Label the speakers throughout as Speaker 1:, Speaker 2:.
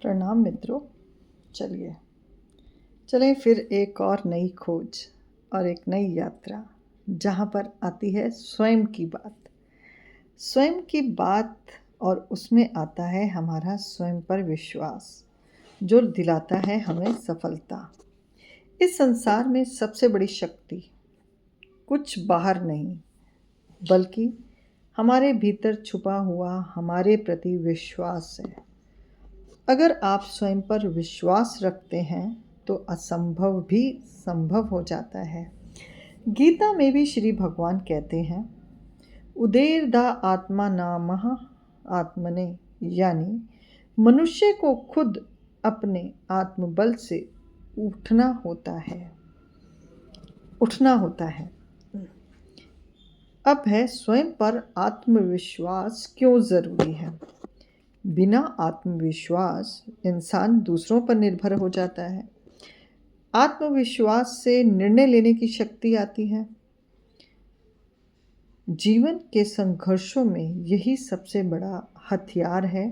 Speaker 1: प्रणाम मित्रों। चलें फिर एक और नई खोज और एक नई यात्रा, जहाँ पर आती है स्वयं की बात और उसमें आता है हमारा स्वयं पर विश्वास, जो दिलाता है हमें सफलता। इस संसार में सबसे बड़ी शक्ति कुछ बाहर नहीं, बल्कि हमारे भीतर छुपा हुआ हमारे प्रति विश्वास है। अगर आप स्वयं पर विश्वास रखते हैं तो असंभव भी संभव हो जाता है। गीता में भी श्री भगवान कहते हैं, उदेर दा आत्मा नामः आत्मने, यानी मनुष्य को खुद अपने आत्मबल से उठना होता है। अब है स्वयं पर आत्मविश्वास क्यों ज़रूरी है। बिना आत्मविश्वास इंसान दूसरों पर निर्भर हो जाता है। आत्मविश्वास से निर्णय लेने की शक्ति आती है। जीवन के संघर्षों में यही सबसे बड़ा हथियार है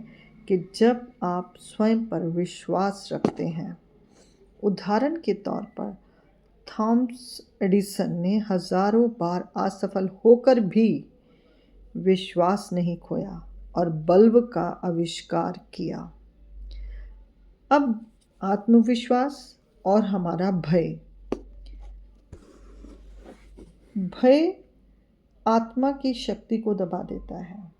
Speaker 1: कि जब आप स्वयं पर विश्वास रखते हैं। उदाहरण के तौर पर थॉमस एडिसन ने हजारों बार असफल होकर भी विश्वास नहीं खोया और बल्ब का आविष्कार किया। अब आत्मविश्वास और हमारा भय आत्मा की शक्ति को दबा देता है।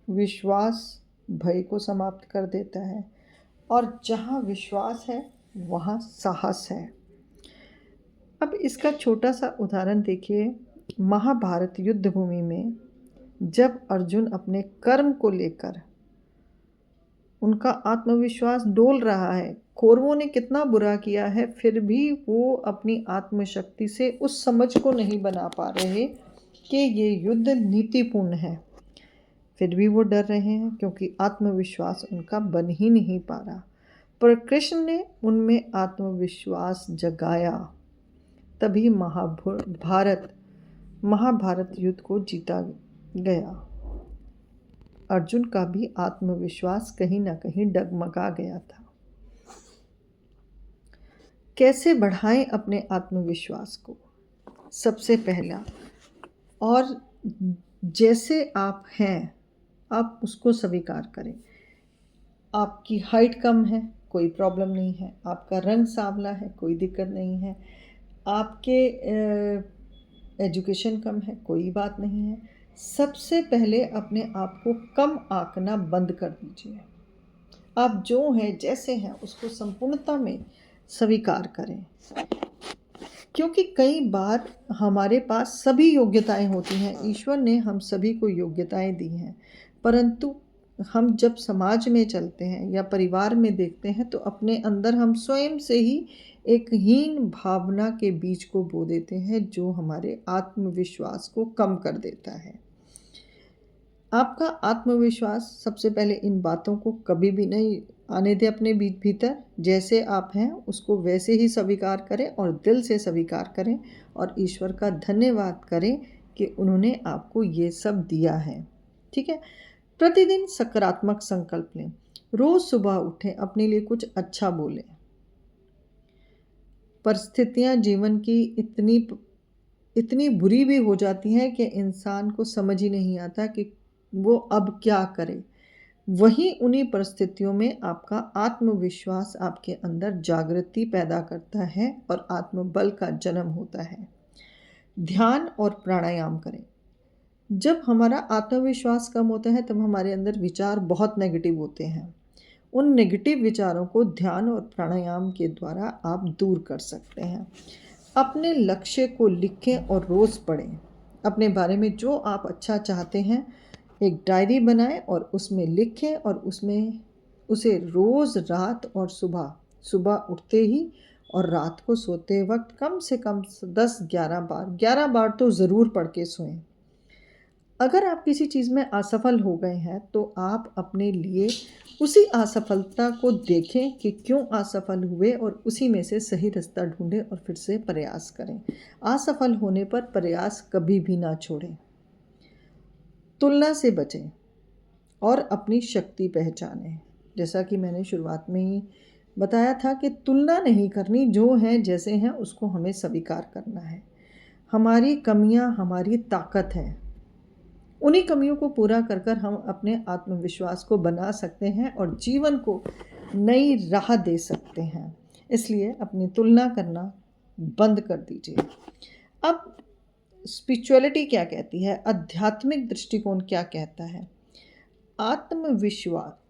Speaker 1: विश्वास भय को समाप्त कर देता है, और जहाँ विश्वास है वहाँ साहस है। अब इसका छोटा सा उदाहरण देखिए। महाभारत युद्ध भूमि में जब अर्जुन अपने कर्म को लेकर उनका आत्मविश्वास डोल रहा है, कौरवों ने कितना बुरा किया है, फिर भी वो अपनी आत्मशक्ति से उस समझ को नहीं बना पा रहे कि ये युद्ध नीतिपूर्ण है। फिर भी वो डर रहे हैं क्योंकि आत्मविश्वास उनका बन ही नहीं पा रहा। पर कृष्ण ने उनमें आत्मविश्वास जगाया, तभी महाभारत युद्ध को जीता गया। अर्जुन का भी आत्मविश्वास कहीं ना कहीं डगमगा गया था। कैसे बढ़ाएं अपने आत्मविश्वास को? सबसे पहला, और जैसे आप हैं आप उसको स्वीकार करें। आपकी हाइट कम है, कोई प्रॉब्लम नहीं है। आपका रंग सांवला है, कोई दिक्कत नहीं है। आपके एजुकेशन कम है, कोई बात नहीं है। सबसे पहले अपने आप को कम आंकना बंद कर दीजिए। आप जो हैं, जैसे हैं, उसको संपूर्णता में स्वीकार करें। क्योंकि कई बार हमारे पास सभी योग्यताएं होती हैं, ईश्वर ने हम सभी को योग्यताएं दी हैं, परंतु हम जब समाज में चलते हैं या परिवार में देखते हैं तो अपने अंदर हम स्वयं से ही एक हीन भावना के बीज को बो देते हैं, जो हमारे आत्मविश्वास को कम कर देता है। आपका आत्मविश्वास सबसे पहले इन बातों को कभी भी नहीं आने दे अपने भीतर। जैसे आप हैं उसको वैसे ही स्वीकार करें और दिल से स्वीकार करें, और ईश्वर का धन्यवाद करें कि उन्होंने आपको ये सब दिया है। ठीक है। प्रतिदिन सकारात्मक संकल्प लें। रोज सुबह उठें, अपने लिए कुछ अच्छा बोलें। परिस्थितियां जीवन की इतनी बुरी भी हो जाती हैं कि इंसान को समझ ही नहीं आता कि वो अब क्या करे। वहीं उन्हीं परिस्थितियों में आपका आत्मविश्वास आपके अंदर जागृति पैदा करता है और आत्मबल का जन्म होता है। ध्यान और प्राणायाम करें। जब हमारा आत्मविश्वास कम होता है तब हमारे अंदर विचार बहुत नेगेटिव होते हैं। उन नेगेटिव विचारों को ध्यान और प्राणायाम के द्वारा आप दूर कर सकते हैं। अपने लक्ष्य को लिखें और रोज़ पढ़ें। अपने बारे में जो आप अच्छा चाहते हैं एक डायरी बनाएं और उसमें लिखें, और उसमें उसे रोज़ रात और सुबह उठते ही और रात को सोते वक्त कम से कम 11 बार तो ज़रूर पढ़ के सोएं। अगर आप किसी चीज़ में असफल हो गए हैं तो आप अपने लिए उसी असफलता को देखें कि क्यों असफल हुए, और उसी में से सही रास्ता ढूंढें और फिर से प्रयास करें। असफल होने पर प्रयास कभी भी ना छोड़ें। तुलना से बचें और अपनी शक्ति पहचानें। जैसा कि मैंने शुरुआत में ही बताया था कि तुलना नहीं करनी, जो है जैसे हैं उसको हमें स्वीकार करना है। हमारी कमियां हमारी ताकत है, उन्हीं कमियों को पूरा कर कर हम अपने आत्मविश्वास को बना सकते हैं और जीवन को नई राह दे सकते हैं। इसलिए अपनी तुलना करना बंद कर दीजिए। अब स्पिरिचुअलिटी क्या कहती है, आध्यात्मिक दृष्टिकोण क्या कहता है?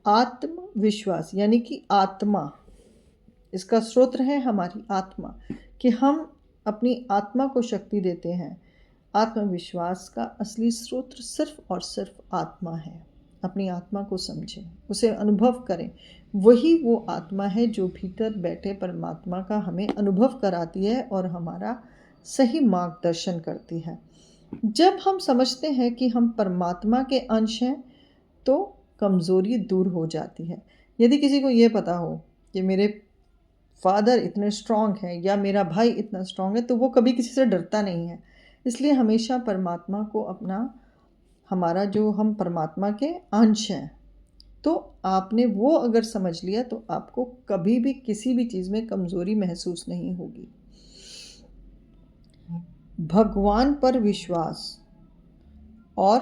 Speaker 1: आत्मविश्वास यानी कि आत्मा, इसका स्रोत है हमारी आत्मा, कि हम अपनी आत्मा को शक्ति देते हैं। आत्मविश्वास का असली स्रोत सिर्फ और सिर्फ आत्मा है। अपनी आत्मा को समझें, उसे अनुभव करें। वही वो आत्मा है जो भीतर बैठे परमात्मा का हमें अनुभव कराती है और हमारा सही मार्गदर्शन करती है। जब हम समझते हैं कि हम परमात्मा के अंश हैं तो कमज़ोरी दूर हो जाती है। यदि किसी को ये पता हो कि मेरे फादर इतने स्ट्रांग हैं या मेरा भाई इतना स्ट्रांग है, तो वो कभी किसी से डरता नहीं है। इसलिए हमेशा परमात्मा को अपना, हमारा जो हम परमात्मा के अंश हैं, तो आपने वो अगर समझ लिया तो आपको कभी भी किसी भी चीज़ में कमज़ोरी महसूस नहीं होगी। भगवान पर विश्वास और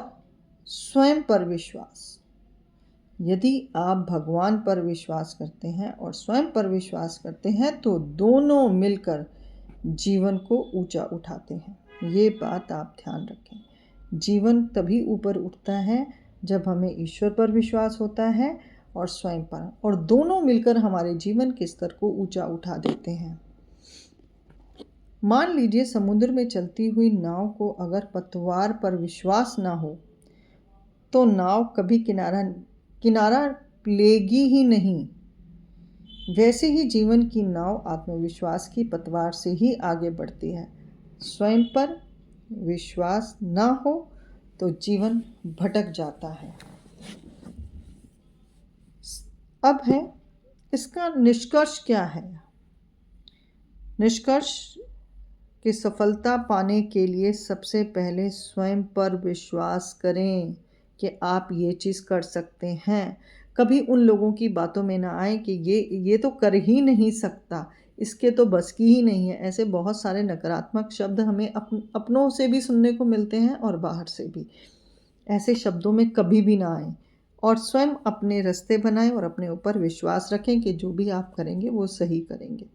Speaker 1: स्वयं पर विश्वास। यदि आप भगवान पर विश्वास करते हैं और स्वयं पर विश्वास करते हैं तो दोनों मिलकर जीवन को ऊंचा उठाते हैं। ये बात आप ध्यान रखें। जीवन तभी ऊपर उठता है जब हमें ईश्वर पर विश्वास होता है और स्वयं पर, और दोनों मिलकर हमारे जीवन के स्तर को ऊंचा उठा देते हैं। मान लीजिए समुद्र में चलती हुई नाव को अगर पतवार पर विश्वास ना हो तो नाव कभी किनारा लेगी ही नहीं। वैसे ही जीवन की नाव आत्मविश्वास की पतवार से ही आगे बढ़ती है। स्वयं पर विश्वास ना हो तो जीवन भटक जाता है। अब है इसका निष्कर्ष क्या है? निष्कर्ष कि सफलता पाने के लिए सबसे पहले स्वयं पर विश्वास करें कि आप ये चीज़ कर सकते हैं। कभी उन लोगों की बातों में ना आए कि ये तो कर ही नहीं सकता, इसके तो बस की ही नहीं है। ऐसे बहुत सारे नकारात्मक शब्द हमें अपनों से भी सुनने को मिलते हैं और बाहर से भी। ऐसे शब्दों में कभी भी ना आए और स्वयं अपने रास्ते बनाएं और अपने ऊपर विश्वास रखें कि जो भी आप करेंगे वो सही करेंगे।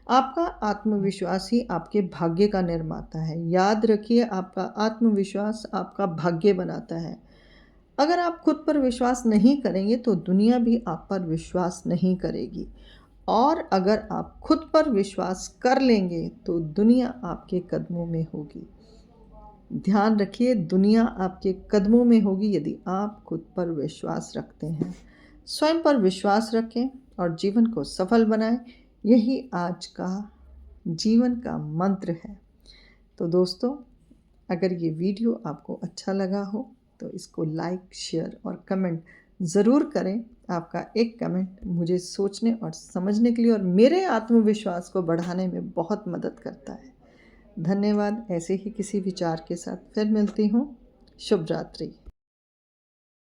Speaker 1: आपका आत्मविश्वास ही आपके भाग्य का निर्माता है। याद रखिए, आपका आत्मविश्वास आपका भाग्य बनाता है। अगर आप खुद पर विश्वास नहीं करेंगे तो दुनिया भी आप पर विश्वास नहीं करेगी, और अगर आप खुद पर विश्वास कर लेंगे तो दुनिया आपके कदमों में होगी। ध्यान रखिए, दुनिया आपके कदमों में होगी यदि आप खुद पर विश्वास रखते हैं। स्वयं पर विश्वास रखें और जीवन को सफल बनाएं। यही आज का जीवन का मंत्र है। तो दोस्तों, अगर ये वीडियो आपको अच्छा लगा हो तो इसको लाइक, शेयर और कमेंट ज़रूर करें। आपका एक कमेंट मुझे सोचने और समझने के लिए और मेरे आत्मविश्वास को बढ़ाने में बहुत मदद करता है। धन्यवाद। ऐसे ही किसी विचार के साथ फिर मिलती हूँ। शुभ रात्रि।